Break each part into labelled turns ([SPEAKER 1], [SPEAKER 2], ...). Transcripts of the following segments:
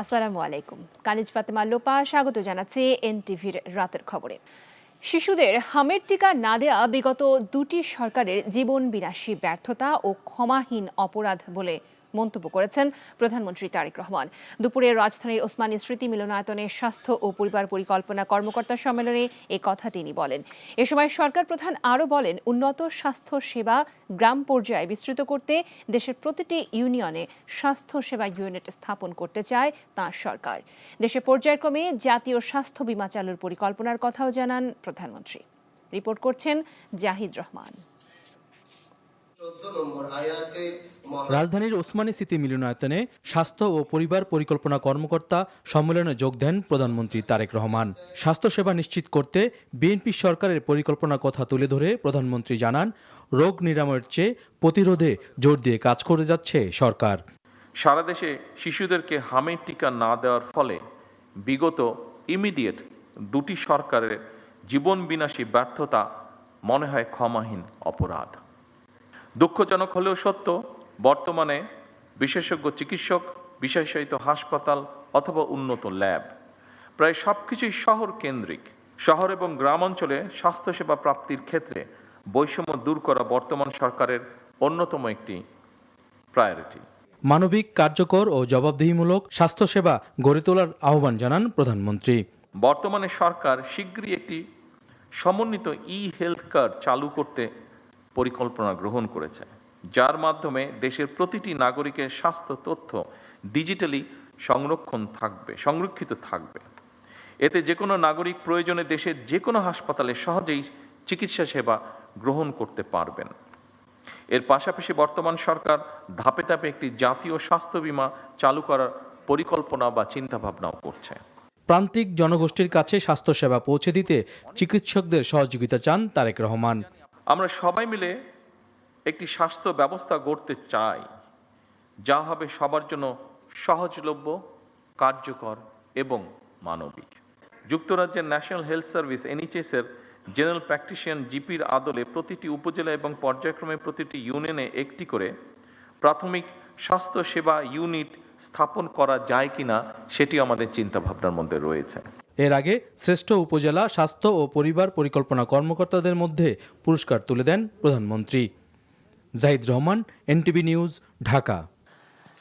[SPEAKER 1] আসসালামু আলাইকুম। কানিজ ফাতেমা লোপা স্বাগত জানাচ্ছি এনটিভির রাতের খবরে। শিশুদের হামের টিকা না দেয়া বিগত দুটি সরকারের জীবন বিনাশী ব্যর্থতা ও ক্ষমাহীন অপরাধ বলে মন্তব্য করেছেন প্রধানমন্ত্রী তারেক রহমান। দুপুরে রাজধানীর ওসমানী স্মৃতি মিলনায়তনে স্বাস্থ্য ও পরিবার পরিকল্পনা কর্মকর্তা সম্মেলনে এ কথা তিনি বলেন। এ সময় সরকার প্রধান আরও বলেন, উন্নত স্বাস্থ্য সেবা গ্রাম পর্যায়ে বিস্তৃত করতে দেশের প্রতিটি ইউনিয়নে স্বাস্থ্য সেবা ইউনিট স্থাপন করতে চায় তাঁর সরকার। দেশে পর্যায়ক্রমে জাতীয় স্বাস্থ্য বীমা চালুর পরিকল্পনার কথাও জানান প্রধানমন্ত্রী। রিপোর্ট করছেন জাহিদ রহমান।
[SPEAKER 2] রাজধানীর ওসমানী স্মৃতি মিলনায়তনে স্বাস্থ্য ও পরিবার পরিকল্পনা কর্মকর্তা সম্মেলনে যোগ দেন প্রধানমন্ত্রী তারেক রহমান। স্বাস্থ্যসেবা নিশ্চিত করতে বিএনপি সরকারের পরিকল্পনার কথা তুলে ধরে প্রধানমন্ত্রী জানান, রোগ নিরাময়ের চেয়ে প্রতিরোধে জোর দিয়ে কাজ করে যাচ্ছে সরকার।
[SPEAKER 3] সারা দেশে শিশুদেরকে হামের টিকা না দেওয়ার ফলে বিগত ইমিডিয়েট দুটি সরকারের জীবন বিনাশী ব্যর্থতা মনে হয় ক্ষমাহীন অপরাধ। দুঃখজনক হলেও সত্য, বর্তমানে বিশেষজ্ঞ চিকিৎসক, বিশেষায়িত হাসপাতাল অথবা উন্নত ল্যাব প্রায় সবকিছুই শহর কেন্দ্রিক। শহর এবং গ্রামাঞ্চলে স্বাস্থ্যসেবা প্রাপ্তির ক্ষেত্রে বৈষম্য দূর করা বর্তমান সরকারের অন্যতম একটি প্রায়োরিটি।
[SPEAKER 2] মানবিক, কার্যকর ও জবাবদিহিমূলক স্বাস্থ্যসেবা গড়ে তোলার আহ্বান জানান প্রধানমন্ত্রী।
[SPEAKER 3] বর্তমানে সরকার শীঘ্রই একটি সমন্বিত হেলথ কার্ড চালু করতে পরিকল্পনা গ্রহণ করেছে, যার মাধ্যমে দেশের প্রতিটি নাগরিকের স্বাস্থ্য তথ্য ডিজিটালি সংরক্ষিত থাকবে। এতে যে কোনো নাগরিক প্রয়োজনে দেশের যে কোনো হাসপাতালে সহজেই চিকিৎসা সেবা গ্রহণ করতে পারবেন। এর পাশাপাশি বর্তমান সরকার ধাপে ধাপে একটি জাতীয় স্বাস্থ্য বীমা চালু করার পরিকল্পনা বা চিন্তাভাবনাও করছে।
[SPEAKER 2] প্রান্তিক জনগোষ্ঠীর কাছে স্বাস্থ্যসেবা পৌঁছে দিতে চিকিৎসকদের সহযোগিতা চান তারেক রহমান।
[SPEAKER 3] আমরা সবাই মিলে একটি স্বাস্থ্য ব্যবস্থা গড়তে চাই, যা হবে সবার জন্য সহজলভ্য, কার্যকর এবং মানবিক। যুক্তরাজ্যের ন্যাশনাল হেলথ সার্ভিস NHS এর জেনারেল প্র্যাকটিশিয়ান জিপির আদলে প্রতিটি উপজেলা এবং পর্যায়ক্রমে প্রতিটি ইউনিয়নে একটি করে প্রাথমিক স্বাস্থ্য সেবা ইউনিট স্থাপন করা যায় কিনা সেটি আমাদের চিন্তাভাবনার মধ্যে রয়েছে।
[SPEAKER 2] এর আগে শ্রেষ্ঠ উপজেলা স্বাস্থ্য ও পরিবার পরিকল্পনা কর্মকর্তাদের মধ্যে পুরস্কার তুলে দেন প্রধানমন্ত্রী। Zahid Rahman, NTV news, Dhaka.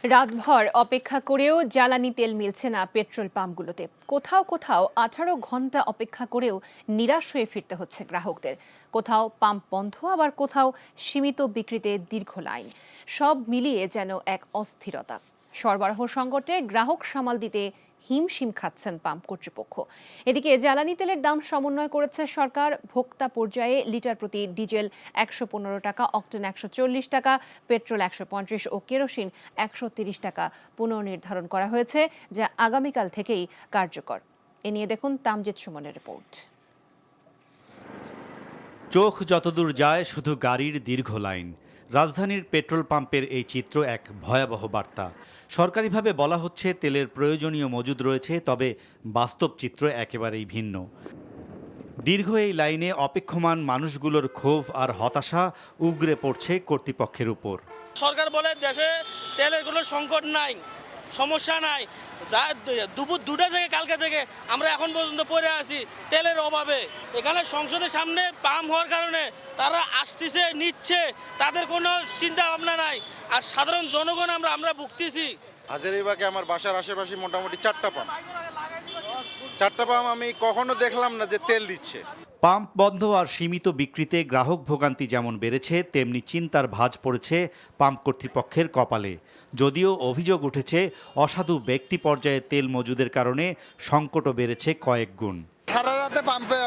[SPEAKER 1] রাতভর অপেক্ষা করেও জ্বালানি তেল মিলছে না পেট্রোল পাম্পগুলোতে। কোথাও কোথাও 18 ঘন্টা অপেক্ষা করেও নিরাশ হয়ে ফিরতে হচ্ছে গ্রাহকদের। কোথাও পাম্প বন্ধ, আবার কোথাও সীমিত বিক্রিতে দীর্ঘ লাইন। সব মিলিয়ে যেন এক অস্থিরতা। সরবরাহ সংকটে গ্রাহক সামাল দিতে হিমশিম খাচ্ছেন পাম্প কর্তৃপক্ষ। এদিকে জ্বালানি তেলের দাম সমন্বয় করেছে সরকার। ভোক্তা পর্যায়ে লিটার প্রতি ডিজেল 115 টাকা, অক্টেন 140 টাকা, পেট্রোল 150 ও কেরোসিন 130 টাকা পুনর্নির্ধারণ করা হয়েছে, যা আগামীকাল থেকেই কার্যকর। এ নিয়ে দেখুন তামজিদ সুমনের রিপোর্ট।
[SPEAKER 4] চোখ যতদূর যায় শুধু গাড়ির দীর্ঘ লাইন। রাজধানীর পেট্রোল পাম্পের এই চিত্র এক ভয়াবহ বার্তা। সরকারিভাবে বলা হচ্ছে তেলের প্রয়োজনীয় মজুদ রয়েছে, তবে বাস্তব চিত্র একেবারেই ভিন্ন। দীর্ঘ এই লাইনে অপেক্ষমান মানুষগুলোর ক্ষোভ আর হতাশা উগরে পড়ছে কর্তৃপক্ষের উপর।
[SPEAKER 5] সরকার বলে দেশে তেলের কোনো সংকট নাই, সমস্যা নাই। দুপুর 2টা থেকে কালকে থেকে আমরা এখন পর্যন্ত পড়ে আছি তেলের অভাবে। এখানে সংসদের সামনে পাম্প হওয়ার কারণে তারা আসতেছে, নিচ্ছে, তাদের কোনো চিন্তা ভাবনা নাই। আর সাধারণ জনগণ আমরা ভুগতেছি।
[SPEAKER 6] হাজারীবাগে আমার বাসার আশেপাশে মোটামুটি 4টা পাম্প আমি কখনো দেখলাম না যে তেল দিচ্ছে।
[SPEAKER 4] পাম্প বন্ধ আর সীমিত বিক্রিতে গ্রাহক ভোগান্তি যেমন বেড়েছে, তেমনি চিন্তার ভাঁজ পড়েছে পাম্প কর্তৃপক্ষের কপালে। যদিও অভিযোগ উঠেছে অসাধু ব্যক্তি পর্যায়ে তেল মজুদের কারণে সংকটও বেড়েছে কয়েক গুণ।
[SPEAKER 7] সারা রাতে পাম্পে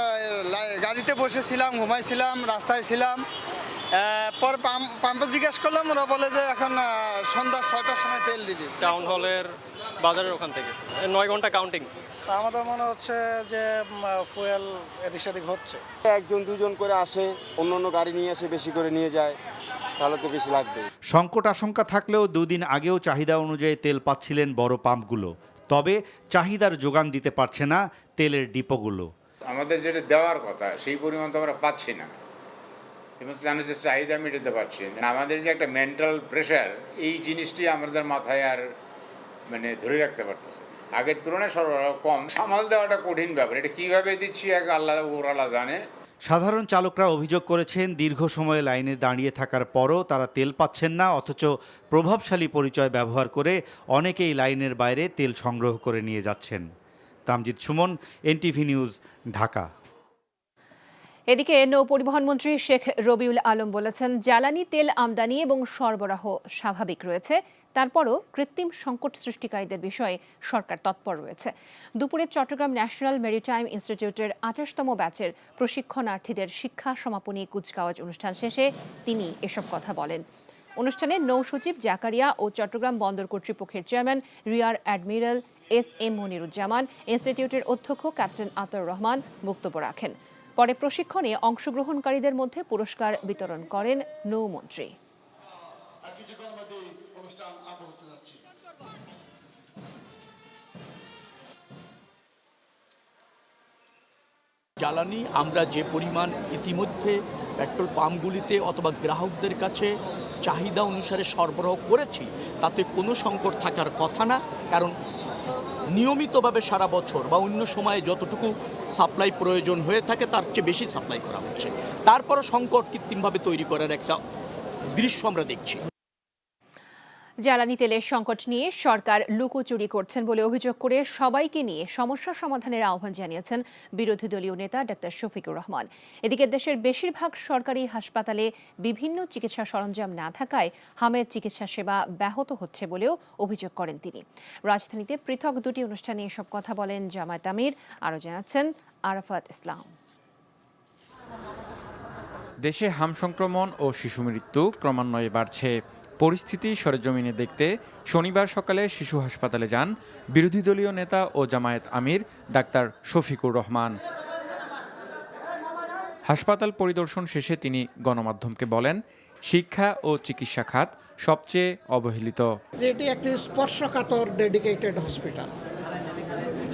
[SPEAKER 7] গাড়িতে বসেছিলাম, ঘুমাইছিলাম, রাস্তায় ছিলাম। পরে পাম্পে জিজ্ঞেস করলাম, ওরা বলে যে এখন সন্ধ্যা 6টার সময় তেল দিবি।
[SPEAKER 8] টাউন হলের বাজারের ওখান থেকে 9 ঘন্টা কাউন্টিং।
[SPEAKER 9] আমাদের মনে হচ্ছে যে ফুয়েল এদিক সেদিক হচ্ছে।
[SPEAKER 10] 1-2জন করে আসে, অন্য গাড়ি নিয়ে আসে, বেশি করে নিয়ে যায়, তাহলে তো বেশি লাগবে।
[SPEAKER 4] সংকট আশঙ্কা থাকলেও 2 দিন আগেও চাহিদা অনুযায়ী তেল পাচ্ছিলেন বড় পাম্পগুলো। তবে চাহিদার যোগান দিতে পারছে না তেলের ডিপোগুলো।
[SPEAKER 11] আমাদের যেটা দেওয়ার কথা সেই পরিমাণ তো আমরা পাচ্ছি না। জানি যে চাহিদা মেটাতে পারছি না। আমাদের যে একটা মেন্টাল প্রেশার, এই জিনিসটি আমাদের মাথায় আর ধরে রাখতে পারতেছে। আগের তুলনায় সরবরাহ কম, সামাল দেওয়াটা কঠিন ব্যাপার। এটা কিভাবে দিচ্ছি এক আল্লাহ ওরালা জানে।
[SPEAKER 4] সাধারণ চালকরা অভিযোগ করেছেন দীর্ঘ সময় লাইনে দাঁড়িয়ে থাকার পরও তারা তেল পাচ্ছেন না, অথচ প্রভাবশালী পরিচয় ব্যবহার করে অনেকেই লাইনের বাইরে তেল সংগ্রহ করে নিয়ে যাচ্ছেন। Tamjid Suman, NTV news, Dhaka.
[SPEAKER 1] এদিকে নৌ পরিবহন মন্ত্রী শেখ রবিউল আলম বলেছেন, জ্বালানি তেল আমদানি এবং সরবরাহ স্বাভাবিক রয়েছে, তারপরও কৃত্রিম সংকট সৃষ্টিকারীদের বিষয়ে সরকার তৎপর রয়েছে। দুপুরে চট্টগ্রাম ন্যাশনাল মেরিটাইম ইনস্টিটিউটের ২৮তম ব্যাচের প্রশিক্ষণার্থীদের শিক্ষা সমাপনী কুচকাওয়াজ অনুষ্ঠান শেষে তিনি এসব কথা বলেন। অনুষ্ঠানে নৌ সচিব জাকারিয়া ও চট্টগ্রাম বন্দর কর্তৃপক্ষের chairman rear admiral SM. Moniruzzaman, ইনস্টিটিউটের অধ্যক্ষ ক্যাপ্টেন আতাউর রহমান বক্তব্য রাখেন। পরে প্রশিক্ষণে অংশগ্রহণকারীদের মধ্যে পুরস্কার বিতরণ করেন নৌমন্ত্রী।
[SPEAKER 12] জ্বালানি আমরা যে পরিমাণ ইতিমধ্যে পেট্রোল পাম্পগুলিতে অথবা গ্রাহকদের কাছে চাহিদা অনুসারে সরবরাহ করেছি, তাতে কোনো সংকট থাকার কথা না, কারণ নিয়মিতভাবে সারা বছর বা অন্য সময়ে যতটুকু সাপ্লাই প্রয়োজন হয়ে থাকে তার চেয়ে বেশি সাপ্লাই করা হচ্ছে। তারপরও সংকট কৃত্রিমভাবে তৈরি করার একটা দৃশ্য আমরা দেখছি।
[SPEAKER 1] জ্বালানি তেলের সংকট নিয়ে সরকার লুকোচুরি করছেন বলে অভিযোগ করে সবাইকে নিয়ে সমস্যা সমাধানের আহ্বান জানিয়েছেন বিরোধী দলীয় নেতা ডাক্তার শফিকুর রহমান। এদিকে দেশের বেশিরভাগ সরকারি হাসপাতালে বিভিন্ন চিকিৎসা সরঞ্জাম না থাকায় হামের চিকিৎসা সেবা ব্যাহত হচ্ছে বলেও অভিযোগ করেন তিনি। রাজধানীতে পৃথক দুটি অনুষ্ঠানে এসব কথা বলেন জামায়াত আমির। আরও জানাচ্ছেন আরাফাত ইসলাম।
[SPEAKER 13] দেশে হাম সংক্রমণ ও শিশু মৃত্যু ক্রমান্বয়ে বাড়ছে। পরিস্থিতি সরেজমিনে দেখতে শনিবার সকালে শিশু হাসপাতালে যান বিরোধী দলীয় নেতা ও জামায়াত আমির ডাক্তার শফিকুর রহমান। হাসপাতাল পরিদর্শন শেষে তিনি গণমাধ্যমকে বলেন, শিক্ষা ও চিকিৎসা খাত সবচেয়ে অবহেলিত।
[SPEAKER 9] এটি একটি স্পর্শকাতর ডেডিকেটেড হসপিটাল,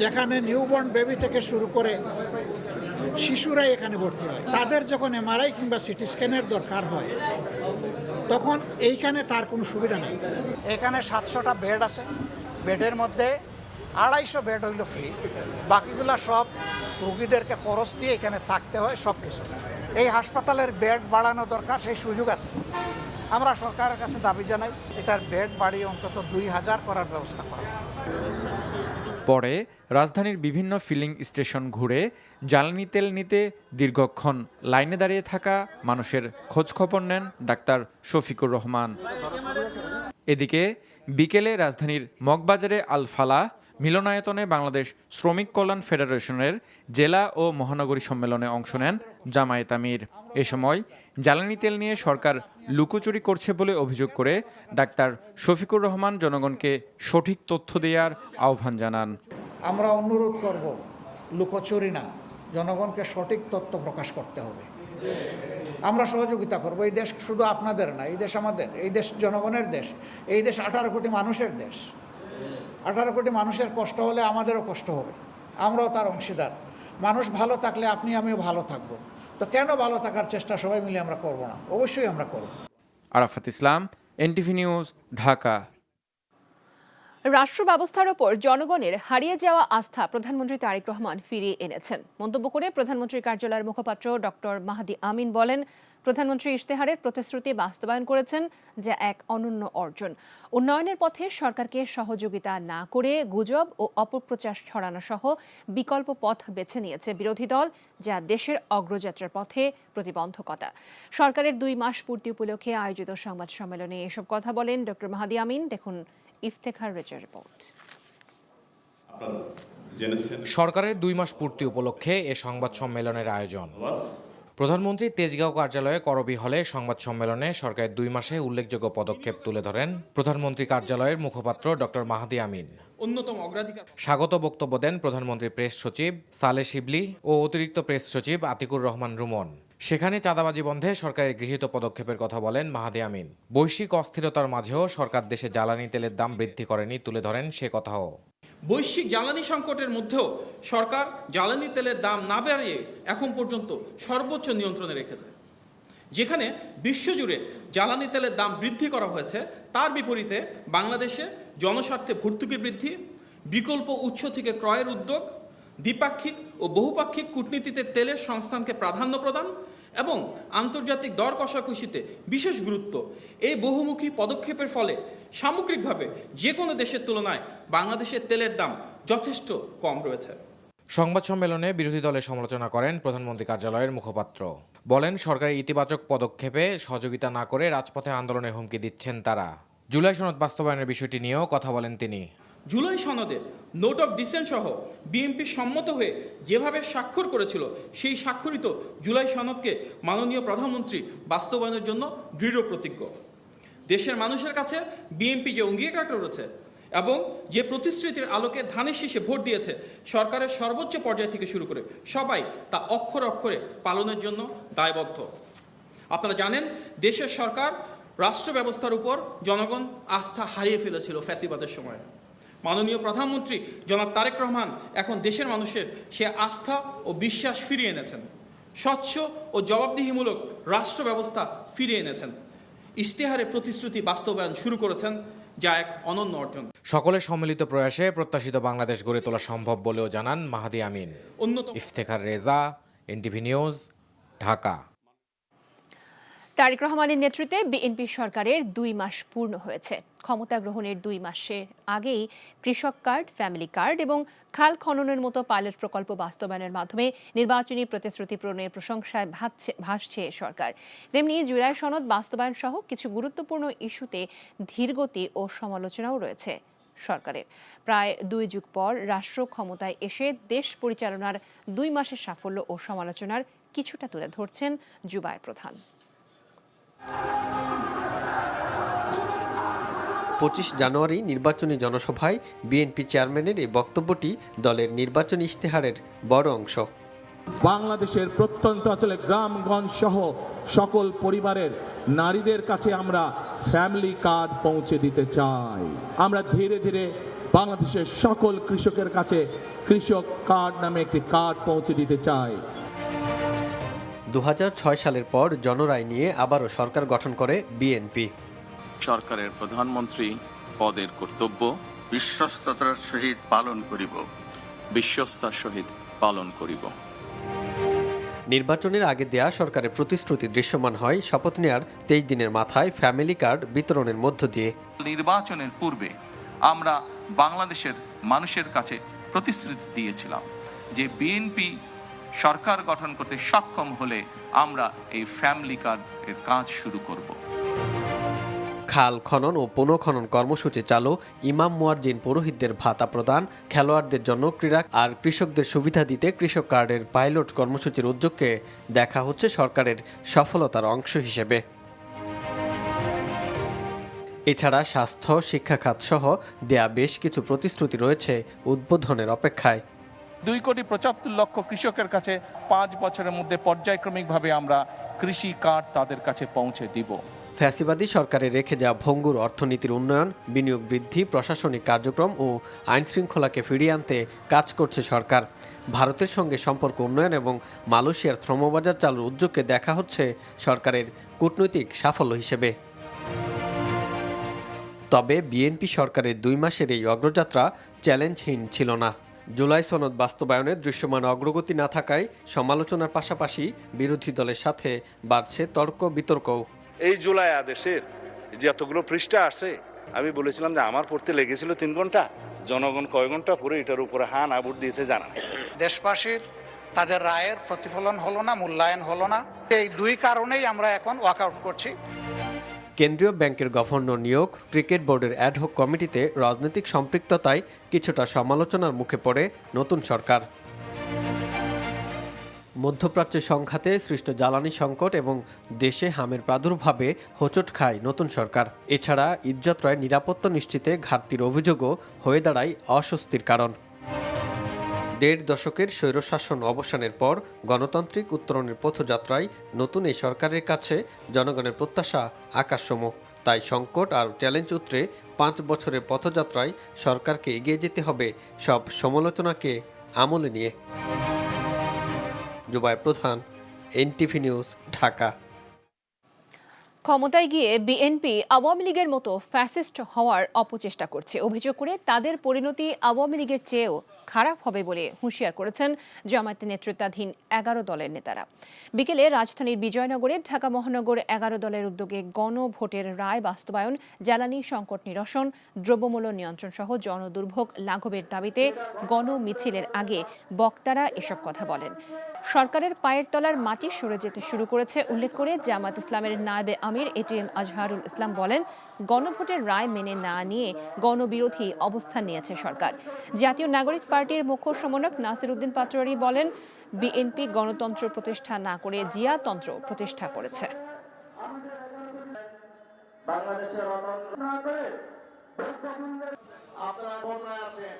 [SPEAKER 9] যেখানে নিউবর্ন বেবি থেকে শুরু করে শিশুরাই এখানে ভর্তি হয়। তাদের যখন এমআরআই কিংবা সিটি স্ক্যানের দরকার হয় তখন এইখানে তার কোনো সুবিধা নেই। এখানে 700টা বেড আছে, বেডের মধ্যে 250 বেড হইল ফ্রি, বাকিগুলা সব রোগীদেরকে খরচ দিয়ে এখানে থাকতে হয় সব কিছু। এই হাসপাতালের বেড বাড়ানো দরকার, সেই সুযোগ আছে। আমরা সরকারের কাছে দাবি জানাই এটার বেড বাড়িয়ে অন্তত 2000 করার ব্যবস্থা করা।
[SPEAKER 13] পরে রাজধানীর বিভিন্ন ফিলিং স্টেশন ঘুরে জ্বালানি তেল নিতে দীর্ঘক্ষণ লাইনে দাঁড়িয়ে থাকা মানুষের খোঁজখবর নেন ডাক্তার শফিকুর রহমান। এদিকে বিকেলে রাজধানীর মগবাজারে আল ফালাহ মিলনায়তনে বাংলাদেশ শ্রমিক কল্যাণ ফেডারেশনের জেলা ও মহানগরী সম্মেলনে অংশ নেন জামায়াত আমির। এ সময় জ্বালানি তেল নিয়ে সরকার লুকোচুরি করছে বলে অভিযোগ করে ডাক্তার শফিকুর রহমান জনগণকে সঠিক তথ্য দেওয়ার আহ্বান জানান।
[SPEAKER 9] আমরা অনুরোধ করব, লুকোচুরি না, জনগণকে সঠিক তথ্য প্রকাশ করতে হবে। আমরা সহযোগিতা করব। এই দেশ শুধু আপনাদের না, এই দেশ আমাদের, এই দেশ জনগণের দেশ, এই দেশ 18 কোটি মানুষের দেশ। 18 কোটি মানুষের কষ্ট হলে আমাদেরও কষ্ট হবে, আমরাও তার অংশীদার। মানুষ ভালো থাকলে আপনি আমিও ভালো থাকব। তো কেন ভালো থাকার চেষ্টা সবাই মিলে আমরা করব না? অবশ্যই আমরা করব।
[SPEAKER 13] আরাফাত ইসলাম, এনটিভি নিউজ, ঢাকা।
[SPEAKER 1] রাষ্ট্র ব্যবস্থার ওপর জনগণের হারিয়ে যাওয়া আস্থা প্রধানমন্ত্রী তারেক রহমান ফিরিয়ে এনেছেন। মন্তব্য করে প্রধানমন্ত্রীর কার্যালয়ের মুখপাত্র ডক্টর মাহাদি আমিন বলেন, প্রধানমন্ত্রী ইশতেহারের প্রতিশ্রুতি বাস্তবায়ন করেছেন, যা এক অনন্য অর্জন। উন্নয়নের পথে সরকারকে সহযোগিতা না করে গুজব ও অপপ্রচার ছড়ানো সহ বিকল্প পথ বেছে নিয়েছে বিরোধী দল, যা দেশের অগ্রযাত্রার পথে প্রতিবন্ধকতা। সরকারের 2 মাস পূর্তি উপলক্ষে আয়োজিত সংবাদ সম্মেলনে এসব কথা বলেন ডক্টর মাহাদি আমিন। দেখুন ইফতেখার রেজার রিপোর্ট।
[SPEAKER 14] সরকারের 2 মাস পূর্তি উপলক্ষে এ সংবাদ সম্মেলনের আয়োজন। প্রধানমন্ত্রী তেজগাঁও কার্যালয়ে করবি হলে সংবাদ সম্মেলনে সরকারের 2 মাসে উল্লেখযোগ্য পদক্ষেপ তুলে ধরেন প্রধানমন্ত্রী কার্যালয়ের মুখপাত্র ডক্টর মাহাদি আমিন।
[SPEAKER 15] অন্যতম অগ্রাধিকার
[SPEAKER 14] স্বাগত বক্তব্য দেন প্রধানমন্ত্রী প্রেস সচিব সালে শিবলি ও অতিরিক্ত প্রেস সচিব আতিকুর রহমান রুমন। সেখানে চাঁদাবাজি বন্ধে সরকারের গৃহীত পদক্ষেপের কথা বলেন মাহাদি আমিন। বৈশ্বিক অস্থিরতার মাঝেও সরকার দেশে জ্বালানি তেলের দাম বৃদ্ধি করেনি তুলে ধরেন সে কথাও।
[SPEAKER 15] বৈশ্বিক জ্বালানি সংকটের মধ্যেও সরকার জ্বালানি তেলের দাম না বাড়িয়ে এখন পর্যন্ত সর্বোচ্চ নিয়ন্ত্রণে রেখেছে। যেখানে বিশ্বজুড়ে জ্বালানি তেলের দাম বৃদ্ধি করা হয়েছে, তার বিপরীতে বাংলাদেশে জনস্বার্থে ভর্তুকি বৃদ্ধি, বিকল্প উৎস থেকে ক্রয়ের উদ্যোগ, দ্বিপাক্ষিক ও বহুপাক্ষিক কূটনীতিতে তেলের সংস্থানকে প্রাধান্য প্রদান এবং আন্তর্জাতিক দর কষাকষিতে বিশেষ গুরুত্ব, এই বহুমুখী পদক্ষেপের ফলে সামগ্রিকভাবে যে কোনো দেশের তুলনায় বাংলাদেশের তেলের দাম যথেষ্ট কম রয়েছে।
[SPEAKER 14] সংবাদ সম্মেলনে বিরোধী দলের সমালোচনা করেন প্রধানমন্ত্রী কার্যালয়ের মুখপাত্র। বলেন, সরকারের ইতিবাচক পদক্ষেপে সহযোগিতা না করে রাজপথে আন্দোলনের হুমকি দিচ্ছেন তারা। জুলাই সনদ বাস্তবায়নের বিষয়টি নিয়েও কথা বলেন তিনি।
[SPEAKER 15] জুলাই সনদে নোট অফ ডিসেন্ট সহ বিএনপি সম্মত হয়ে যেভাবে স্বাক্ষর করেছিল, সেই স্বাক্ষরিত জুলাই সনদকে মাননীয় প্রধানমন্ত্রী বাস্তবায়নের জন্য দৃঢ় প্রতিজ্ঞ। দেশের মানুষের কাছে বিএনপি যে অঙ্গীকার করেছে এবং যে প্রতিশ্রুতির আলোকে ধানের শীষে ভোট দিয়েছে, সরকারের সর্বোচ্চ পর্যায় থেকে শুরু করে সবাই তা অক্ষরে অক্ষরে পালনের জন্য দায়বদ্ধ। আপনারা জানেন, দেশের সরকার রাষ্ট্র ব্যবস্থার উপর জনগণ আস্থা হারিয়ে ফেলেছিল ফ্যাসিবাদের সময়। মাননীয় প্রধানমন্ত্রী জনাব তারেক রহমান এখন দেশের মানুষের সে আস্থা ও বিশ্বাস ফিরিয়ে এনেছেন। স্বচ্ছ ও জবাবদিহিমূলক রাষ্ট্র ব্যবস্থা ফিরিয়ে এনেছেন। ইশতেহারে প্রতিশ্রুতি বাস্তবায়ন শুরু করেছেন, যা এক অনন্য অর্জন।
[SPEAKER 14] সকলের সম্মিলিত প্রয়াসে প্রত্যাশিত বাংলাদেশ গড়ে তোলা সম্ভব বলেও জানান মাহাদি আমিন। Iftekhar Reza, NTV news, Dhaka.
[SPEAKER 1] তারেক রহমানের নেতৃত্বে বিএনপি সরকারের 2 মাস পূর্ণ হয়েছে। ক্ষমতা গ্রহণের 2 মাসের আগেই কৃষক কার্ড, ফ্যামিলি কার্ড এবং খাল খননের মতো পাইলট প্রকল্প বাস্তবায়নের মাধ্যমে নির্বাচনী প্রতিশ্রুতি পূরণের প্রশংসায় ভাসছে সরকার। তেমনি জুলাই সনদ বাস্তবায়ন সহ কিছু গুরুত্বপূর্ণ ইস্যুতে ধীরগতি ও সমালোচনাও রয়েছে সরকারের। প্রায় 2 যুগ পর রাষ্ট্র ক্ষমতায় এসে দেশ পরিচালনার 2 মাসের সাফল্য ও সমালোচনার কিছুটা তুলে ধরছেন জুবায়ের প্রধান।
[SPEAKER 16] 25 জানুয়ারি নির্বাচনী জনসভায় বিএনপি চেয়ারম্যানের এই বক্তব্যটি দলের নির্বাচনী ইশতেহারের বড় অংশ।
[SPEAKER 17] বাংলাদেশের প্রত্যন্ত অঞ্চলে গ্রামগঞ্জ সহ সকল পরিবারের নারীদের কাছে আমরা ফ্যামিলি কার্ড পৌঁছে দিতে চাই। আমরা ধীরে ধীরে বাংলাদেশের সকল কৃষকের কাছে কৃষক কার্ড নামে একটি কার্ড পৌঁছে দিতে চাই।
[SPEAKER 16] 2006 সালের পর জনরায় নিয়ে আবারও সরকার গঠন করে বিএনপি।
[SPEAKER 18] সরকারের প্রধানমন্ত্রী পদের কর্তব্য বিশ্বস্ততার সহিত পালন করিব।
[SPEAKER 16] নির্বাচনের আগে দেয়া সরকারের প্রতিশ্রুতি দৃশ্যমান হয় শপথ নেয়ার 23 দিনের মাথায় ফ্যামিলি কার্ড বিতরণের মধ্য দিয়ে।
[SPEAKER 3] নির্বাচনের পূর্বে আমরা বাংলাদেশের মানুষের কাছে প্রতিশ্রুতি দিয়েছিলাম যে বিএনপি সরকার গঠন করতে সক্ষম হলে আমরা এই ফ্যামিলি কার্ডের কাজ শুরু করব।
[SPEAKER 16] খাল খনন ও পুনঃখনন কর্মসূচি চালু, ইমাম মুয়াজ্জিন পুরোহিতদের ভাতা প্রদান, খেলোয়াড়দের জন্য ক্রীড়া আর কৃষকদের সুবিধা দিতে কৃষক কার্ডের পাইলট কর্মসূচির উদ্যোগকে দেখা হচ্ছে সরকারের সফলতার অংশ হিসেবে। এছাড়া স্বাস্থ্য, শিক্ষা খাত সহ দেয়া বেশ কিছু প্রতিশ্রুতি রয়েছে উদ্বোধনের অপেক্ষায়।
[SPEAKER 19] 2,75,00,000 কৃষকের কাছে 5 বছরের মধ্যে পর্যায়ক্রমিকভাবে আমরা কৃষি কার্ড তাদের কাছে পৌঁছে দিব।
[SPEAKER 16] ফ্যাসিবাদী সরকারে রেখে যাওয়া ভঙ্গুর অর্থনীতির উন্নয়ন, বিনিয়োগ বৃদ্ধি, প্রশাসনিক কার্যক্রম ও আইন শৃঙ্খলাকে ফিরিয়ে আনতে কাজ করছে সরকার। ভারতের সঙ্গে সম্পর্ক উন্নয়ন এবং মালয়েশিয়ার শ্রমবাজার চালুর উদ্যোগকে দেখা হচ্ছে সরকারের কূটনৈতিক সাফল্য হিসেবে। তবে বিএনপি সরকারের 2 মাসের এই অগ্রযাত্রা চ্যালেঞ্জহীন ছিল না। জুলাই সনদ বাস্তবায়নে দৃশ্যমান অগ্রগতি না থাকায় সমালোচনার পাশাপাশি বিরোধী দলের সাথে বাড়ছে তর্ক বিতর্কও।
[SPEAKER 20] এই জুলাই আদেশের যে এতগুলো পৃষ্ঠা আছে, আমি বলেছিলাম যে আমার পড়তে লেগেছিল 3 ঘন্টা, জনগণ কয় ঘন্টা পরে এটার উপরে হ্যাঁ না ভোট দিয়েছে জানা নাই।
[SPEAKER 9] দেশবাসীর তাদের রায়ের প্রতিফলন হলো না, মূল্যায়ন হলো না। এই 2 কারণেই আমরা এখন ওয়াকআউট করছি।
[SPEAKER 16] কেন্দ্রীয় ব্যাংকের গভর্নর নিয়োগ, ক্রিকেট বোর্ডের অ্যাডহক কমিটিতে রাজনৈতিক সম্পৃক্ততায় কিছুটা সমালোচনার মুখে পড়ে নতুন সরকার। মধ্যপ্রাচ্যের সংঘাতে সৃষ্ট জ্বালানি সংকট এবং দেশে হামের প্রাদুর্ভাবে হোঁচট খায় নতুন সরকার। এছাড়া ইজ্জতরায় নিরাপত্তা নিশ্চিতে ঘাটতির অভিযোগও হয়ে দাঁড়ায় অস্বস্তির কারণ। 1.5 দশকের স্বৈরশাসন অবসানের পর গণতান্ত্রিক উত্তরণের পথযাত্রায় নতুন এই সরকারের কাছে জনগণের প্রত্যাশা আকাশসম। তাই সংকট আর চ্যালেঞ্জ উতরে 5 বছরের পথযাত্রায় সরকারকে এগিয়ে যেতে হবে সব সমালোচনাকে আমলে নিয়ে। জুবায়ের প্রধান, এনটিভি নিউজ, ঢাকা।
[SPEAKER 1] ক্ষমতায় গিয়ে বিএনপি আওয়ামী লীগের মতো ফ্যাসিস্ট হওয়ার অপচেষ্টা করছে অভিযোগ করে তাদের পরিণতি আওয়ামী লীগের চেয়েও খারাপ হবে বলে হুঁশিয়ার করেছেন জামায়াত নেতৃত্বাধীন 11 দলের নেতারা। বিকেলে রাজধানীর বিজয়নগরে ঢাকা মহানগর 11 দলের উদ্যোগে গণভোটের রায় বাস্তবায়ন, জ্বালানি সংকট নিরসন, দ্রব্যমূল্য নিয়ন্ত্রণ সহ জনদুর্ভোগ লাঘবের দাবিতে গণমিছিলের আগে বক্তারা এসব কথা বলেন। সরকারের পায়ের তলার মাটি সরে যেতে শুরু করেছে উল্লেখ করে জামায়াত ইসলামের নায়েবে আমির এটিএম আজহারুল ইসলাম বলেন, গণভোটের রায় মেনে না নিয়ে গণবিরোধী অবস্থান নিয়েছে সরকার। জাতীয় নাগরিক পার্টির মুখ্য সমন্বয়ক নাসির উদ্দিন পাটোয়ারি বলেন, বিএনপি গণতন্ত্র প্রতিষ্ঠা না করে জিয়াতন্ত্র প্রতিষ্ঠা করেছে।
[SPEAKER 9] আপনারা বদলায় আছেন,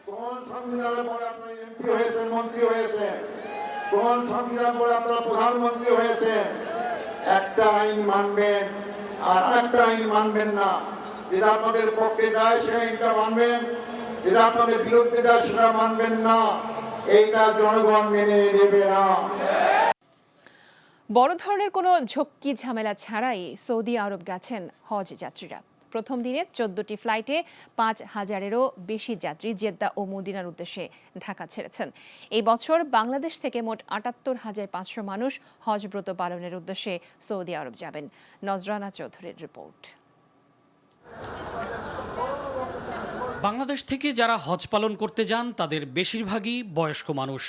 [SPEAKER 9] কোন সংবিধানের পরে আপনারা এমপি হয়েছেন, মন্ত্রী হয়েছেন, কোন সংবিধান পরে আপনারা প্রধানমন্ত্রী হয়েছেন। একটা আইন মানবেন আর আরেকটা আইন মানবেন না। যেটা আপনাদের পক্ষে যায় সেই আইনটা মানবেন, যেটা আপনাদের বিরুদ্ধে যায় সেটা মানবেন না। এইটা জনগণ মেনে নেবে না।
[SPEAKER 1] বড় ধরনের কোনো ঝক্কি ঝামেলা ছাড়াই সৌদি আরব গেছেন হজ যাত্রীরা। প্রথম দিনে 14টি ফ্লাইটে 5,000-এরও বেশি যাত্রী জেদ্দা ও মদিনার উদ্দেশ্যে ঢাকা ছেড়েছেন। এই বছর বাংলাদেশ থেকে মোট 78,500 মানুষ হজব্রত পালনের উদ্দেশ্যে সৌদি আরব যাবেন। নজরানা চৌধুরীর রিপোর্ট।
[SPEAKER 21] বাংলাদেশ থেকে যারা হজ পালন করতে যান তাদের বেশিরভাগই বয়স্ক মানুষ।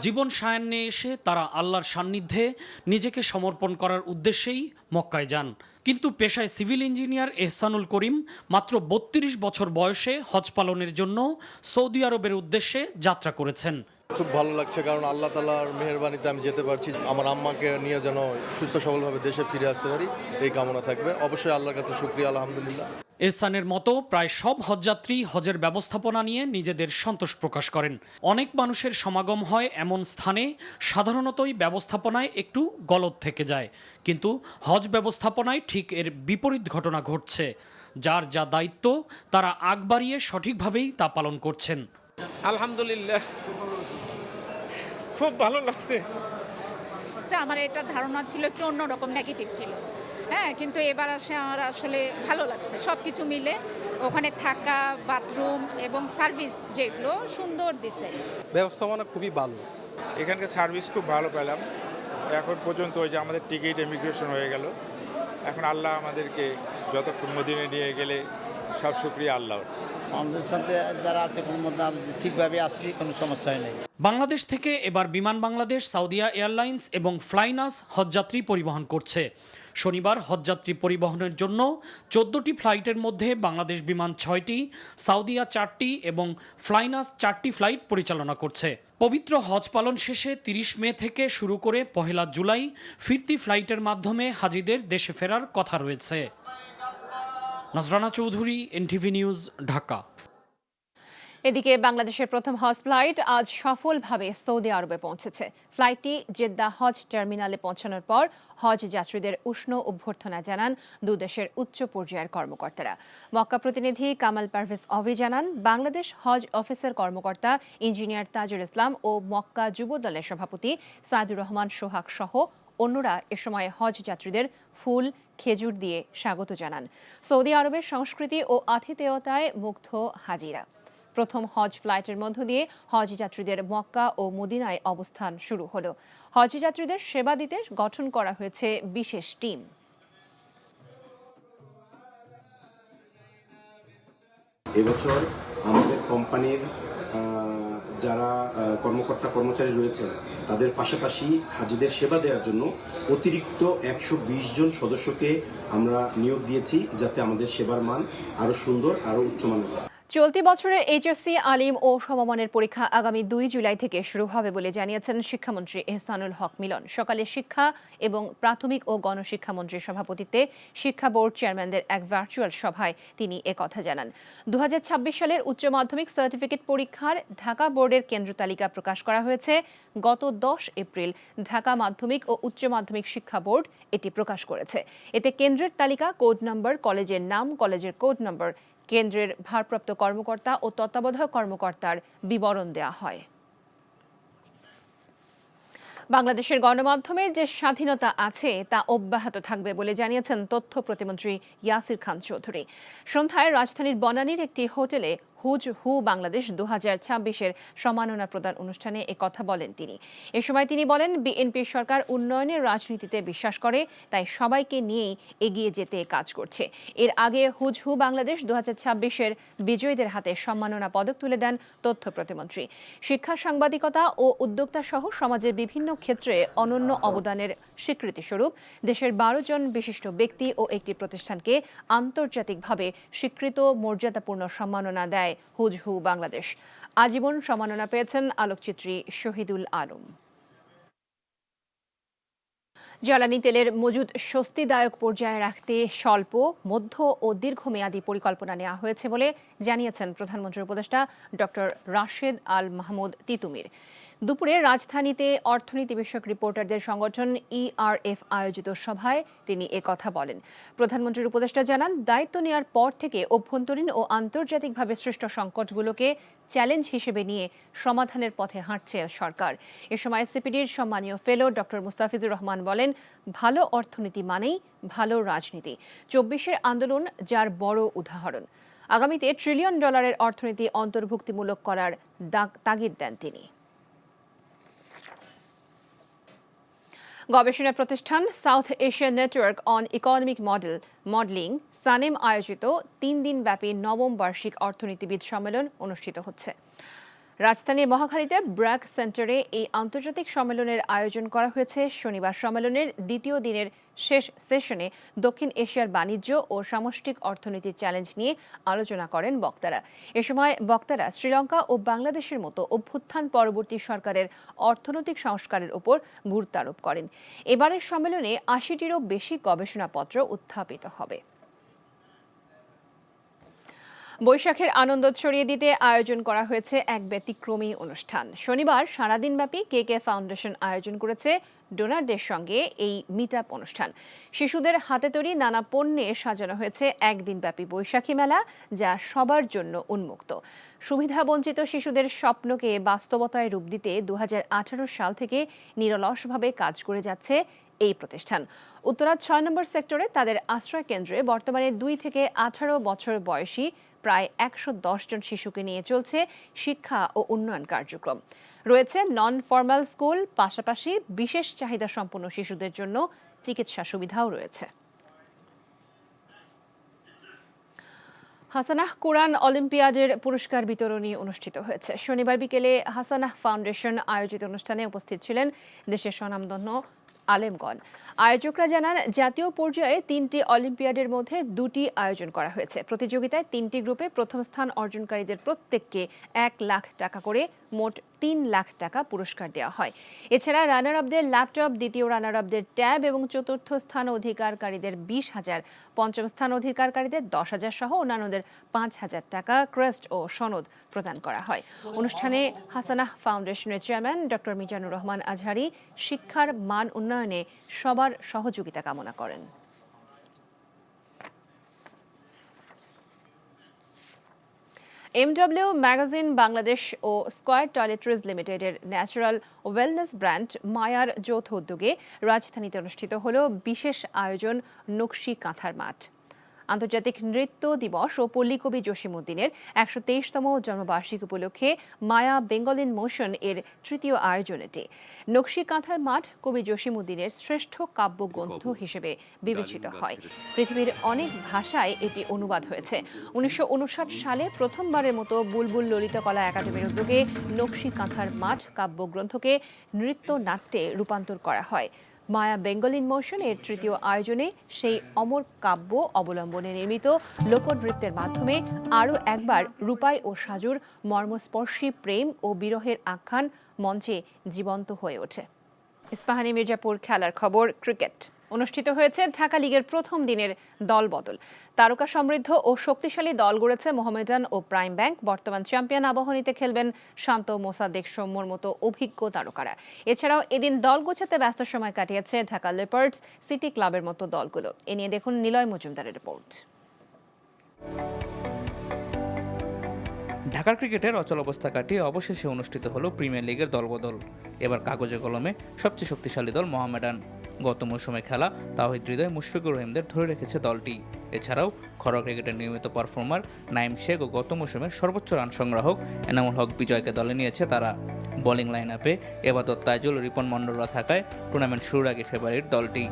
[SPEAKER 21] জীবন সায়ান্নে এসে তারা আল্লাহর সান্নিধ্যে নিজেকে সমর্পণ করার উদ্দেশ্যেই মক্কায় যান। কিন্তু পেশায় সিভিল ইঞ্জিনিয়ার এহসানুল করিম মাত্র 32 বছর বয়সে হজ পালনের জন্য সৌদি আরবের উদ্দেশ্যে যাত্রা করেছেন।
[SPEAKER 22] খুব ভালো লাগছে, কারণ আল্লাহ তাআলার মেহেরবানিতে আমি যেতে পারছি। আমার আম্মাকে নিয়ে যেন সুস্থ সবলভাবে দেশে ফিরে আসতে পারি, এই কামনা থাকবে। অবশ্যই আল্লাহর কাছে শুকরিয়া, আলহামদুলিল্লাহ।
[SPEAKER 21] এহসানের মতো প্রায় সব হজযাত্রী হজের ব্যবস্থাপনা নিয়ে নিজেদের সন্তোষ প্রকাশ করেন। অনেক মানুষের সমাগম হয় এমন স্থানে সাধারণতই ব্যবস্থাপনায় একটু গলদ থেকে যায়, কিন্তু হজ ব্যবস্থাপনায় ঠিক এর বিপরীত ঘটনা ঘটছে। যার যা দায়িত্ব তারা আগ বাড়িয়ে সঠিকভাবেই তা পালন করছেন।
[SPEAKER 23] আলহামদুলিল্লাহ, খুব ভালো লাগছে।
[SPEAKER 24] আমার এটা ধারণা ছিল একটু অন্যরকম, নেগেটিভ ছিল। হ্যাঁ, কিন্তু এবার আমার আসলে ভালো লাগছে। সব কিছু মিলে ওখানে থাকা, বাথরুম এবং সার্ভিস যেগুলো সুন্দর দিছে।
[SPEAKER 22] ব্যবস্থাপনা খুবই ভালো,
[SPEAKER 23] এখানকার সার্ভিস খুব ভালো পেলাম। এখন পর্যন্ত ওই যে আমাদের টিকিট ইমিগ্রেশন হয়ে গেল, এখন আল্লাহ আমাদেরকে যতক্ষণ মদিনায় নিয়ে গেলে সব শুকরিয়া আল্লাহর।
[SPEAKER 25] আমাদের সাথে যারা আছে কোনো মধ্যে ঠিকভাবে আসছি, কোনো সমস্যা হয় নাই।
[SPEAKER 21] বাংলাদেশ থেকে এবার বিমান বাংলাদেশ, সাউদিয়া এয়ারলাইন্স এবং ফ্লাইনাস হজযাত্রী পরিবহন করছে। শনিবার হজযাত্রী পরিবহনের জন্য 14টি ফ্লাইটের মধ্যে বাংলাদেশ বিমান 6টি, সাউদিয়া 4টি এবং ফ্লাইনাস 4টি ফ্লাইট পরিচালনা করছে। পবিত্র হজ পালন শেষে 30 মে থেকে শুরু করে 1 জুলাই ফিরতি ফ্লাইটের মাধ্যমে হাজিদের দেশে ফেরার কথা রয়েছে। নজরানা চৌধুরী, এনটিভি নিউজ, ঢাকা।
[SPEAKER 1] এদিকে বাংলাদেশের প্রথম হজ ফ্লাইট আজ সফলভাবে সৌদি আরবে পৌঁছেছে। ফ্লাইটটি জেদ্দা হজ টার্মিনালে পৌঁছানোর পর হজ যাত্রীদের উষ্ণ অভ্যর্থনা জানান দুদেশের উচ্চ পর্যায়ের কর্মকর্তারা। মক্কা প্রতিনিধি কামাল পারভেজ অভি জানান, বাংলাদেশ হজ অফিসের কর্মকর্তা ইঞ্জিনিয়ার তাজুল ইসলাম ও মক্কা যুব দলের সভাপতি সাইদুর রহমান সোহাগ সহ অন্যরা এ সময় হজ যাত্রীদের ফুল, খেজুর দিয়ে স্বাগত জানান। সৌদি আরবের সংস্কৃতি ও আতিথেয়তায় মুগ্ধ হাজিরা। প্রথম হজ ফ্লাইটের মধ্য দিয়ে হজ যাত্রীদের মক্কা ও মদিনায় অবস্থান শুরু হলো। হজ যাত্রীদের সেবা দিতে গঠন করা হয়েছে বিশেষ টিম।
[SPEAKER 26] এবছর আমাদের কোম্পানির যারা কর্মকর্তা কর্মচারী রয়েছেন তাদের পাশাপাশি হাজিদের সেবা দেওয়ার জন্য অতিরিক্ত 120 জন সদস্যকে আমরা নিয়োগ দিয়েছি, যাতে আমাদের সেবার মান আরো সুন্দর, আরো উচ্চমানের হয়।
[SPEAKER 1] চলতি বছরের এইচএসসি আলিম ও সমমানের পরীক্ষা আগামী 2 জুলাই থেকে শুরু হবে বলে জানিয়েছেন শিক্ষামন্ত্রী এহসানুল হক মিলন। সকালে শিক্ষা এবং প্রাথমিক ও গণশিক্ষামন্ত্রীর সভাপতিত্বে শিক্ষা বোর্ড চেয়ারম্যানদের এক ভার্চুয়াল সভায় তিনি একথা জানান। 2026 সালের উচ্চ মাধ্যমিক সার্টিফিকেট পরীক্ষার ঢাকা বোর্ডের কেন্দ্র তালিকা প্রকাশ করা হয়েছে। গত 10 এপ্রিল ঢাকা মাধ্যমিক ও উচ্চ মাধ্যমিক শিক্ষা বোর্ড এটি প্রকাশ করেছে। এতে কেন্দ্রের তালিকা, কোড নম্বর, কলেজের নাম, কলেজের কোড নম্বর, কেন্দ্রের ভারপ্রাপ্ত কর্মকর্তা ও তত্ত্বাবধায়ক কর্মকর্তার বিবরণ দেওয়া হয়। বাংলাদেশের গণমাধ্যমের যে স্বাধীনতা আছে তা অব্যাহত থাকবে বলে জানিয়েছেন তথ্য প্রতিমন্ত্রী ইয়াসির খান চৌধুরী। সন্ধ্যায় রাজধানীর বনানীর একটি হোটেলে হুজ হু বাংলাদেশ 2026-এর সম্মাননা প্রদান অনুষ্ঠানে কথা বলেন তিনি। এ সময় তিনি বলেন, বিএনপি সরকার উন্নয়নের রাজনীতিতে বিশ্বাস করে, তাই সবাইকে নিয়েই এগিয়ে যেতে কাজ করছে। এর আগে হুজ হু বাংলাদেশ 2026-এর বিজয়ীদের হাতে সম্মাননা পদক তুলে দেন তথ্য প্রতিমন্ত্রী। শিক্ষা, সাংবাদিকতা ও উদ্যোক্তা সহ সমাজের বিভিন্ন ক্ষেত্রে অনন্য অবদানের স্বীকৃতিস্বরূপ দেশের 12 জন বিশিষ্ট ব্যক্তি ও একটি প্রতিষ্ঠানকে আন্তর্জাতিকভাবে স্বীকৃত মর্যাদাপূর্ণ সম্মাননা দেয় হুজ হু বাংলাদেশ। আজীবন সম্মাননা পেয়েছেন আলোকচিত্রী শহীদুল আলম। জ্বালানি তেলের মজুদ স্বস্তিদায়ক পর্যায়ে রাখতে স্বল্প, মধ্য ও দীর্ঘমেয়াদী পরিকল্পনা নেওয়া হয়েছে বলে জানিয়েছেন প্রধানমন্ত্রীর উপদেষ্টা ডক্টর রাশেদ আল মাহমুদ তিতুমির। দুপুরে রাজধানীতে অর্থনীতি বিষয়ক রিপোর্টারদের সংগঠন ইআরএফ আয়োজিত সভায় তিনি কথা বলেন। প্রধানমন্ত্রীর উপদেষ্টা জানান, দায়িত্ব নেওয়ার পর থেকে অভ্যন্তরীণ ও আন্তর্জাতিকভাবে সৃষ্ট সংকটগুলোকে চ্যালেঞ্জ হিসেবে নিয়ে সমাধানের পথে হাঁটছে সরকার। এ সময় সিপিডির সম্মানীয় ফেলো ডক্টর মুস্তাফিজুর রহমান বলেন, ভালো অর্থনীতি মানেই ভালো রাজনীতি। 24-এর আন্দোলন যার বড় উদাহরণ। আগামীতে $1 ট্রিলিয়ন অর্থনীতি অন্তর্ভুক্তিমূলক করার তাগিদ দেন তিনি। গবেষণা প্রতিষ্ঠান south Asian network on economic modelling SANEM আয়োজিত 3 দিনব্যাপী 9ম বার্ষিক অর্থনীতিবিদ সম্মেলন অনুষ্ঠিত হচ্ছে। রাজধানীর মহাখালীতে ব্র্যাক সেন্টারে এই আন্তর্জাতিক সম্মেলনের আয়োজন করা হয়েছে। শনিবার সম্মেলনের দ্বিতীয় দিনের শেষ সেশনে দক্ষিণ এশিয়ার বাণিজ্য ও সামষ্টিক অর্থনীতির চ্যালেঞ্জ নিয়ে আলোচনা করেন বক্তারা। এ সময় বক্তারা শ্রীলঙ্কা ও বাংলাদেশের মতো অভ্যুত্থান পরবর্তী সরকারের অর্থনৈতিক সংস্কারের উপর গুরুত্ব আরোপ করেন। এবারের সম্মেলনে 80টিরও বেশি গবেষণাপত্র উত্থাপিত হবে। বৈশাখের আনন্দ ছড়িয়ে দিতে আয়োজন করা হয়েছে এক ব্যতিক্রমী অনুষ্ঠান। শনিবার সারাদিনব্যাপী কেকে ফাউন্ডেশন আয়োজন করেছে ডোনারদের সঙ্গে এই মিট আপ অনুষ্ঠান। শিশুদের হাতে তৈরি নানা পণ্যে সাজানো হয়েছে একদিনব্যাপী বৈশাখী মেলা, যা সবার জন্য উন্মুক্ত। সুবিধাবঞ্চিত শিশুদের স্বপ্নকে বাস্তবতায় রূপ দিতে 2018 সাল থেকে নিরলসভাবে কাজ করে যাচ্ছে এই প্রতিষ্ঠান। উত্তরা 6 নম্বর সেক্টরে তাদের আশ্রয় কেন্দ্রে বর্তমানে 2 থেকে 18 বছর বয়সী প্রায় 110 জন শিশুকে নিয়ে চলছে শিক্ষা ও উন্নয়ন কার্যক্রম। রয়েছে নন ফরমাল স্কুল, পাশাপাশি বিশেষ চাহিদা সম্পন্ন শিশুদের জন্য চিকিৎসা সুবিধাও রয়েছে। হাসানাহ কুরআন অলিম্পিয়াডের পুরস্কার বিতরণী অনুষ্ঠিত হয়েছে। শনিবার বিকেলে হাসানাহ ফাউন্ডেশন আয়োজিত অনুষ্ঠানে উপস্থিত ছিলেন দেশের স্বনামধন্য আলেমগণ। আয়োজকরা জানান, জাতীয় পর্যায়ে 3টি অলিম্পিয়াডের মধ্যে 2টি আয়োজন করা হয়েছে। প্রতিযোগিতায় 3টি গ্রুপে প্রথম স্থান অর্জনকারীদের প্রত্যেককে 1 লাখ টাকা করে মোট 3 লাখ টাকা পুরস্কার দেওয়া হয়। এছাড়া রানার আপদের ল্যাপটপ, দ্বিতীয় রানার আপদের ট্যাব এবং চতুর্থ স্থান অধিকারকারীদের 20,000, পঞ্চম স্থান অধিকারকারীদের 10,000 সহ অন্যান্যদের 5,000 টাকা ক্রেস্ট ও সনদ প্রদান করা হয়। অনুষ্ঠানে হাসানাহ ফাউন্ডেশনের চেয়ারম্যান ডক্টর মিজানুর রহমান আজহারি শিক্ষার মান উন্নয়নে সবার সহযোগিতা কামনা করেন। এমডব্লিউ ম্যাগাজিন বাংলাদেশ ও স্কয়ার টয়লেট্রিজ লিমিটেডের ন্যাচারাল ওয়েলনেস ব্র্যান্ড মায়ার যৌথ উদ্যোগে রাজধানীতে অনুষ্ঠিত হল বিশেষ আয়োজন নকশি কাঁথার মাঠ। আন্তর্জাতিক নৃত্য দিবস ও পল্লীকবি জসিমউদ্দিনের 123তম জন্মবার্ষিকী উপলক্ষে মায়া বেঙ্গল ইন মোশন এর তৃতীয় আয়োজন এটি। নকশি কাঁথার মাঠ কবি জসিমউদ্দিনের শ্রেষ্ঠ কাব্যগ্রন্থ হিসেবে বিবেচিত হয়। পৃথিবীর অনেক ভাষায় এটি অনুবাদ হয়েছে। 1959 সালে প্রথমবারের মতো বুলবুল ললিতকলা একাডেমির উদ্যোগে নকশি কাঁথার মাঠ কাব্যগ্রন্থকে নৃত্য নাট্যে রূপান্তর করা হয়। মায়া বেঙ্গল ইন মোশন এর তৃতীয় আয়োজনে সেই অমর কাব্য অবলম্বনে নির্মিত লোকনৃত্যের মাধ্যমে আরও একবার রূপাই ও সাজুর মর্মস্পর্শী প্রেম ও বিরহের আখ্যান মঞ্চে জীবন্ত হয়ে ওঠে। ইস্পাহানি মির্জাপুর খেলার খবর। ক্রিকেট অনুষ্ঠিত হয়েছে ঢাকা লিগের প্রথম দিনের দলবদল। তারকা সমৃদ্ধ ও শক্তিশালী দল গড়েছে মোহামেডান ও প্রাইম ব্যাংক। বর্তমান চ্যাম্পিয়ন আবাহনীতে খেলবেন শান্ত, মোসাদ্দেক, সৌম্যর মতো অভিজ্ঞ তারকারা। এছাড়াও এদিন দল গোছাতে ব্যস্ত সময় কাটিয়েছে ঢাকা লেপার্ডস, সিটি ক্লাবের মতো দলগুলো। এ নিয়ে দেখুন নিলয় মজুমদারের রিপোর্ট।
[SPEAKER 2] ঢাকার ক্রিকেটের অচল অবস্থা কাটিয়ে অবশেষে অনুষ্ঠিত হলো প্রিমিয়ার লিগের দলবদল। এবার কাগজে কলমে সবচেয়ে শক্তিশালী দল মোহামেডান। গত মৌসুমে খেলা তাওহিদ হৃদয়, মুশফিকুর রহিমদের ধরে রেখেছে দলটি। এছাড়াও ঘরোয়া ক্রিকেটের নিয়মিত পারফর্মার নাইম শেখ ও গত মৌসুমের সর্বোচ্চ রান সংগ্রাহক এনামুল হক বিজয়কে দলে নিয়েছে তারা। বোলিং লাইন আপে এবাদত তাইজুল, রিপন মণ্ডলরা থাকায় টুর্নামেন্ট শুরুর আগে ফেভারিট দলটি।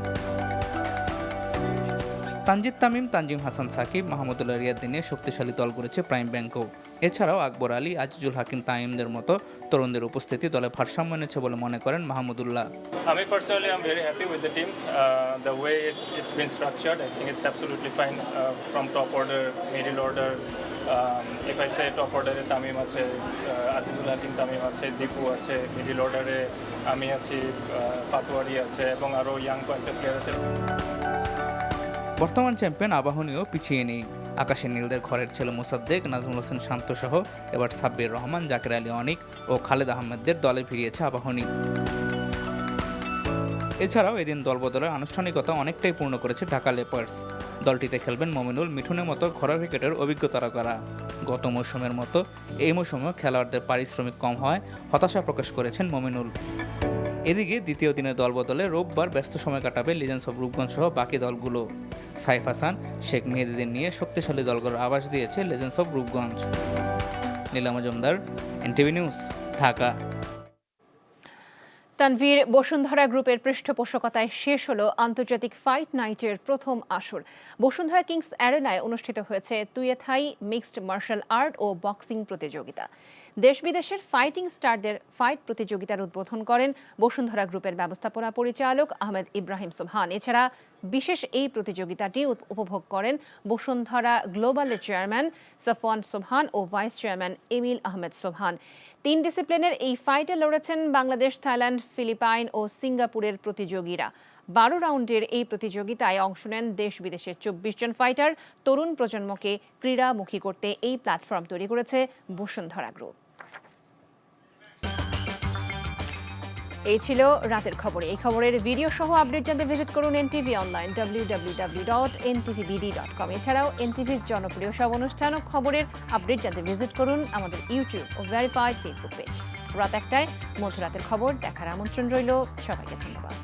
[SPEAKER 2] তানজিদ তামিম, তানজিম হাসান সাকিব, মাহমুদুল্লাহ রিয়াদ নিয়ে শক্তিশালী দল করেছে প্রাইম ব্যাংকও। এছাড়াও আকবর আলী, আজিজুল হাকিম তামিমদের মতো তরুণদের উপস্থিতি দলে ভারসাম্য এনেছে বলে মনে করেন মাহমুদুল্লাহ।
[SPEAKER 5] আমি personally I am very happy with the team, the way it's been structured. I think it's absolutely fine from top order, middle order. If I say top অর্ডারে তামিম আছে, আজিজুল হাকিম তামিম আছে, দীপু আছে, মিডল অর্ডারে আমি আছি, পাটোয়ারি আছে এবং আরও ইয়াং কয়েকটা প্লেয়ার আছে।
[SPEAKER 2] বর্তমান চ্যাম্পিয়ন আবাহনীও পিছিয়ে নেই। আকাশের নীলদের ঘরের ছেলে মোসাদ্দেক, নাজমুল হোসেন শান্ত সহ এবার সাব্বির রহমান, জাকের আলী অনিক ও খালেদ আহমেদদের দলে ফিরিয়েছে আবাহনী। এছাড়াও এদিন দলবদলের আনুষ্ঠানিকতা অনেকটাই পূর্ণ করেছে ঢাকা লেপার্স। দলটিতে খেলবেন মমিনুল, মিঠুনের মতো ঘরোয়া ক্রিকেটের অভিজ্ঞ তারকারা। গত মৌসুমের মতো এই মৌসুমেও খেলোয়াড়দের পারিশ্রমিক কম হওয়ায় হতাশা প্রকাশ করেছেন মমিনুল। এদিকে দ্বিতীয় দিনের দলবদলে রোববার ব্যস্ত সময় কাটাবে লিজেন্ডস অব রূপগঞ্জ সহ বাকি দলগুলো। সাইফ হাসান, শেখ মেহেদীদের নিয়ে শক্তিশালী দলগুলোর আভাস দিয়েছে legends of Rupganj. Nila Majumdar, NTV news, Dhaka.
[SPEAKER 1] Tanvir Bashundhara গ্রুপের পৃষ্ঠপোষকতায় শেষ হলো আন্তর্জাতিক ফাইট নাইটের প্রথম আসর। বসুন্ধরা কিংস অ্যারেনায় অনুষ্ঠিত হয়েছে তুয়ে থাই মিক্সড মার্শাল আর্ট ও বক্সিং প্রতিযোগিতা। দেশ বিদেশের ফাইটিং স্টারদের ফাইট প্রতিযোগিতার উদ্বোধন করেন বসুন্ধরা গ্রুপের ব্যবস্থাপনা পরিচালক আহমেদ ইব্রাহিম সোবহান। এছাড়া বিশেষ এই প্রতিযোগিতাটি উপভোগ করেন বসুন্ধরা গ্লোবালের চেয়ারম্যান সাফওয়ান সোবহান ও vice chairman Emil Ahmed Sobhan. 3 ডিসিপ্লিনের এই ফাইটে লড়েছেন বাংলাদেশ, থাইল্যান্ড, ফিলিপাইন ও সিঙ্গাপুরের প্রতিযোগীরা। 12 রাউন্ডের এই প্রতিযোগিতায় অংশ নেন দেশ বিদেশের 24 জন ফাইটার। তরুণ প্রজন্মকে ক্রীড়ামুখী করতে এই প্ল্যাটফর্ম তৈরি করেছে বসুন্ধরা গ্রুপ। এই ছিল রাতের খবরে। এই খবরের ভিডিও সহ আপডেট জানতে ভিজিট করুন এনটিভি অনলাইন www.ntvbd.com। এছাড়াও এনটিভির জনপ্রিয় সব অনুষ্ঠান ও খবরের আপডেট জানতে ভিজিট করুন আমাদের ইউটিউব ও ভেরিফাইড ফেসবুক পেজ। রাত 1টায় মধ্যরাতের খবর দেখার আমন্ত্রণ রইল। সবাইকে ধন্যবাদ।